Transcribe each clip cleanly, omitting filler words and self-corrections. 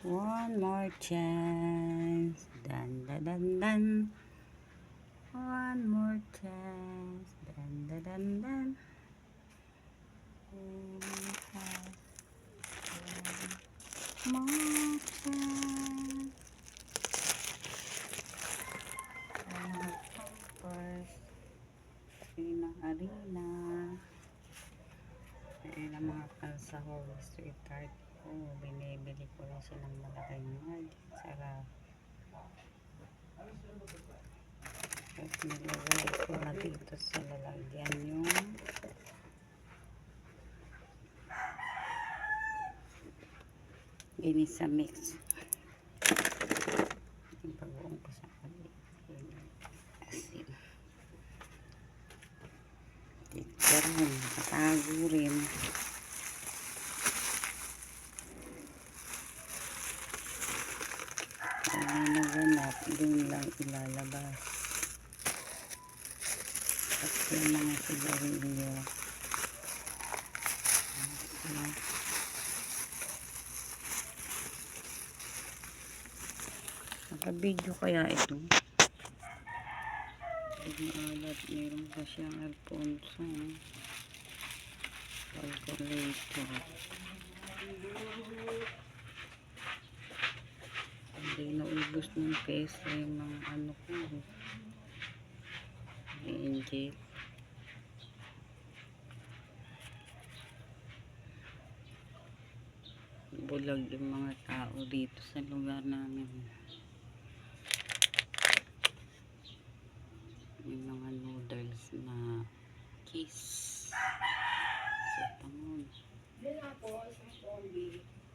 One more chance. Dan dan dan dan. One more chance. Dan dan dan dan. One more chance. Arena. Ayan ang mga kalsahog. Sweetheart ko. Binibili ko lang siya ng malaking mug. Sarap. At nilagay ko na dito sa lalagyan yung ginisa mix. Yung pag-uong ko sa asin. Dito rin. Nakatago rin. Ay naganap. Doon lang ilalabas. At yung mga sigarilyo. Naka-video kaya ito? Alat, meron pa siyang Alfonso. Calculator. Hindi naubos ng peso yung mga ano ko. I-inject. Bulag yung mga tao dito sa lugar namin. Yung mga noodles na kiss sa pangon.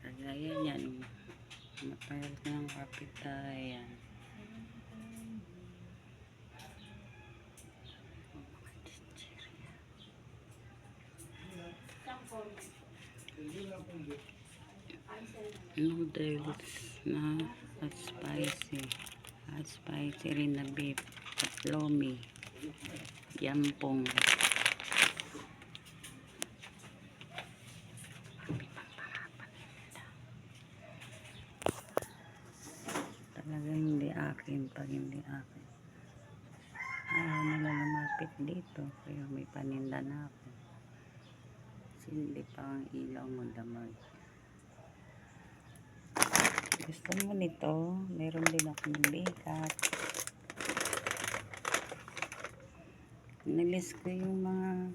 Kagaya yan. Mapayal ka ng kapitayan. Noodles na at spicy. At spicy rin na beef. At lomi. Yampong. Talaga hindi akin pag hindi akin. Ayaw nila lumapit dito. Kaya may paninda na ako. Kasi hindi pa ang ilaw mo damag. Gusto mo nito? Meron din akong bigat. Nilis ko yung mga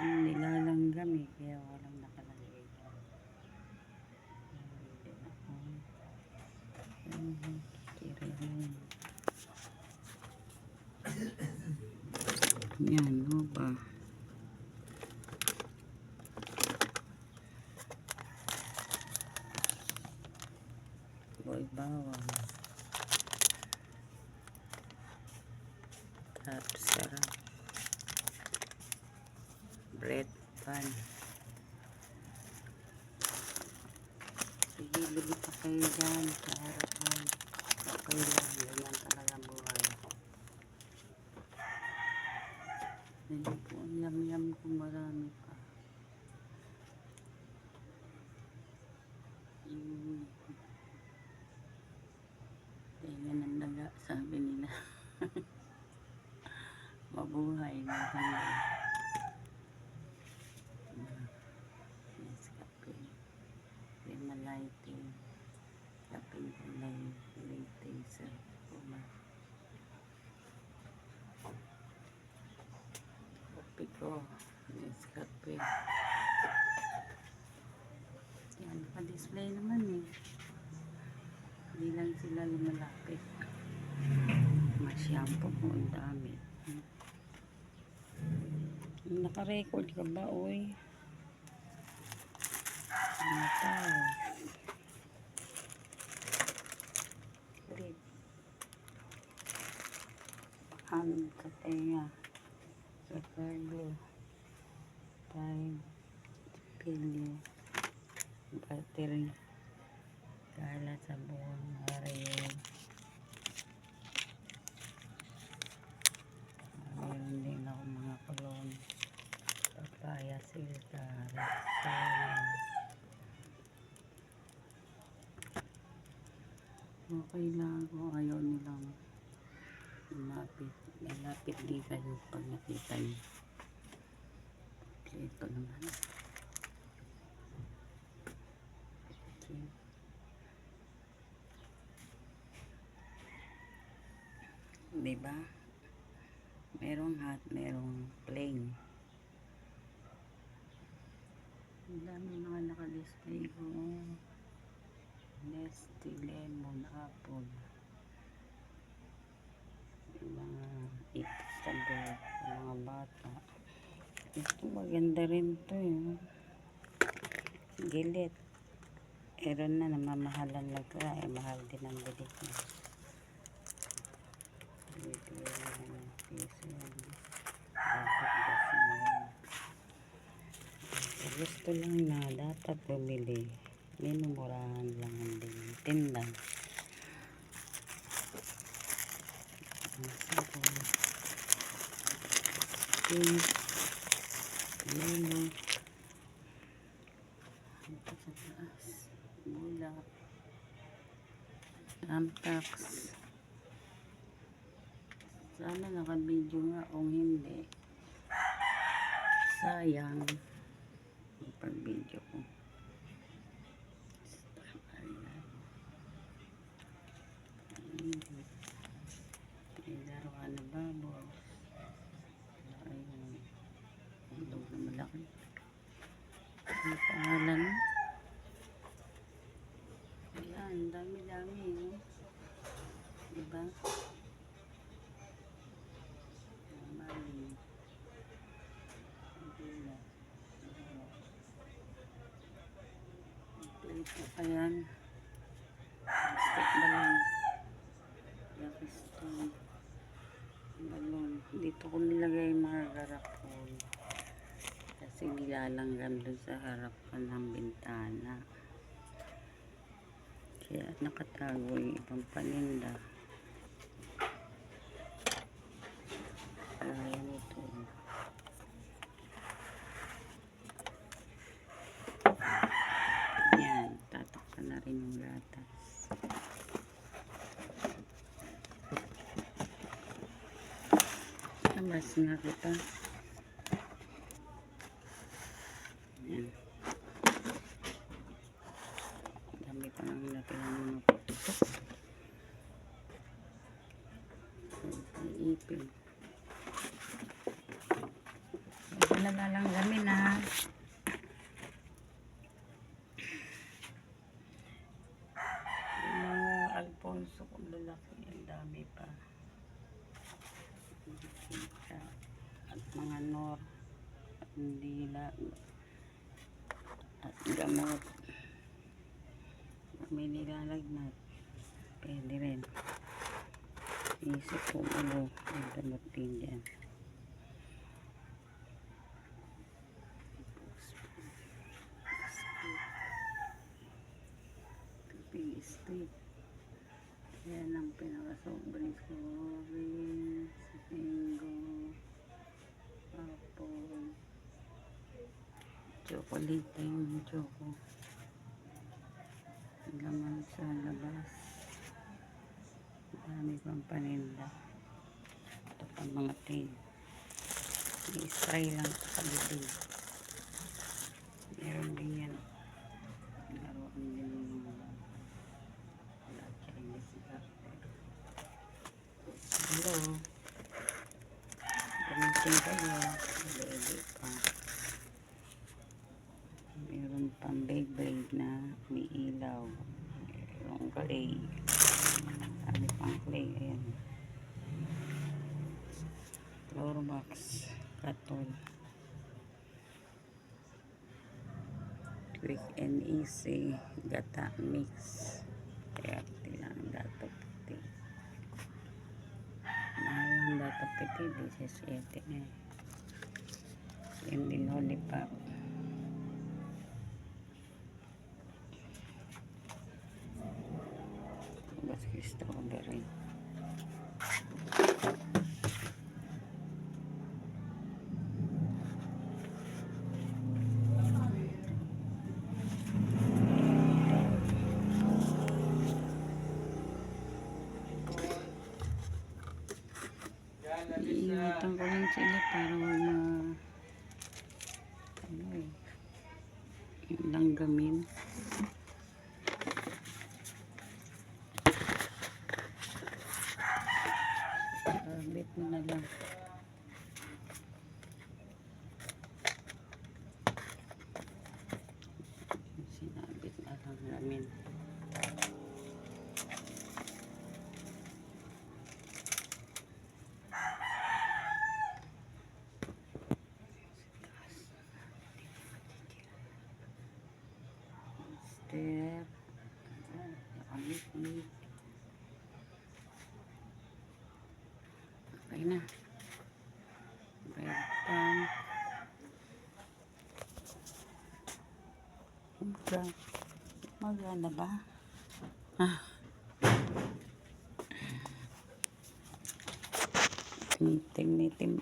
nilalanggam eh. Kaya walang nakalagay. Yan, no ba? Boy bawang. Tapos sarap. Bread pan. Sige, bili pa kayo dyan sa harapan. Okay lang, ganyan talaga buhay. Hindi po, ang yam-yam kung marami pa. Tingnan ang daga, sabi nila. Mabuhay na kami. Yes, kape. Lighting. Kaping kulay. Lighting sa puma. Kape ko. Yes, kape. Yan, pa-display naman eh. Hindi lang sila lumalapit. Masyampo ko ang dami. Naka-record ka ba, oy? Ano tao? Clip. Hand sa tenga. Super glue. Time. Pilyo. Battery. Kala sa buong area. Mayroon din ako mga kulon. Papaya, silka, Rexona. Okay lang kung ayaw nilang lumapit. Lalapit di kayo pag nakita niyo. Okay, ito naman. Okay. Diba? Merong hot, merong plain. Ang dami mga naka-display ko. Nestle, lemon, apple. Mga itabog, mga bata. Ito maganda rin to eh. Gilit. Meron na namamahalan lang ka. Mahal din ang bilik niya. Ito yung piso yan. Dapat kasi mo yan. Gusto lang na dapat bumili. Minumurahan lang ang tinda. Pink, yellow, ito sa taas, bulak, tamtax. Sana naka-video nga, kung hindi sayang pag-video ko. May laruan na baboy. Ayun, ulog na malaki. Ang pangalan, ayan, dami-dami eh. Diba? Mali. Ito ayan. Stick balon. Yakiston. Balon. Dito ko nilagay mga garapon. Kasi nilalanggan doon sa harapan ng bintana. Kaya nakatago yung ibang paninda. Ayan ito. Yan. Tatakpan na rin yung gatas. Labas nga kita. Yan. Dami pa nang natin mga putok. Ipin. Ito na lang gamin ha. Yung mga Alfonso kung lalaki, ang dami pa. At mga nor at dila at gamot. May nilalagnat. Pwede rin. Isip ko ano, may gamot din dyan. Kaping street. Yan ang pinakasobrang ko. Orange, mango, apple, chocolate yung choco. Laman sa labas. Dami pang paninda. Ito pa mga tin. I-spray lang sa bibig. Meron din yan. Laruan din yung mga Chinese garden. Hello. Gamitin kayo. Lady pa. Meron pang big na may ilaw. Yung clay. Sabi pang clay. Ayan. Floor box. Katol. Quick and easy. Gata mix. Kaya lang dato puti. Mahalang dato puti. 17 eh. Yung din lollipop. Strawberry. Pinapaikutan ko lang sila para wag ma ano eh, yung langgamin. Bit mo na lang. Sinabit na lang namin. Step. Okay na. Bread pan. Magana ba?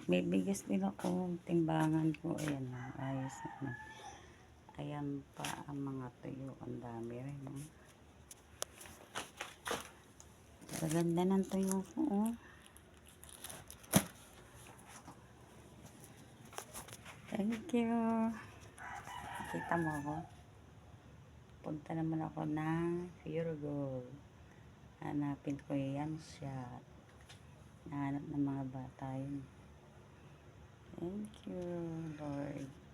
May bigas din ako. Timbangan ko. Ayan na. Ayos na. Ayan pa ang mga tuyo. Ang dami rin. No? Ganda ng tuyo ko. Oh. Thank you. Kita mo ako. Punta naman ako ng Pure Gold. Hanapin ko yan siya. Nahanap ng mga bata yun. Thank you, Lord.